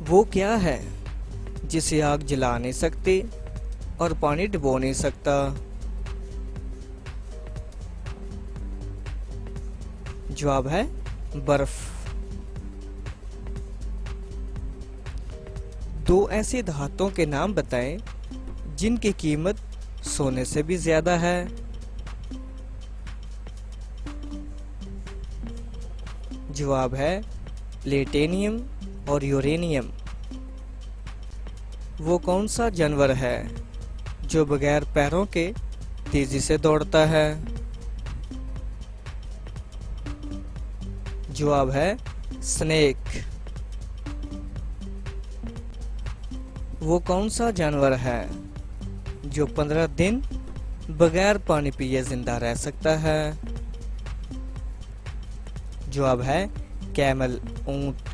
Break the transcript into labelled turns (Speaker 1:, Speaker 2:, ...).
Speaker 1: वो क्या है जिसे आग जला नहीं सकती और पानी डुबो नहीं सकता? जवाब है बर्फ। दो ऐसी धातुओं के नाम बताएं जिनकी कीमत सोने से भी ज्यादा है। जवाब है प्लेटिनियम और यूरेनियम। वो कौन सा जानवर है जो बगैर पैरों के तेजी से दौड़ता है? जवाब है स्नेक। वो कौन सा जानवर है जो 15 दिन बगैर पानी पिए जिंदा रह सकता है? जवाब है कैमल, ऊंट।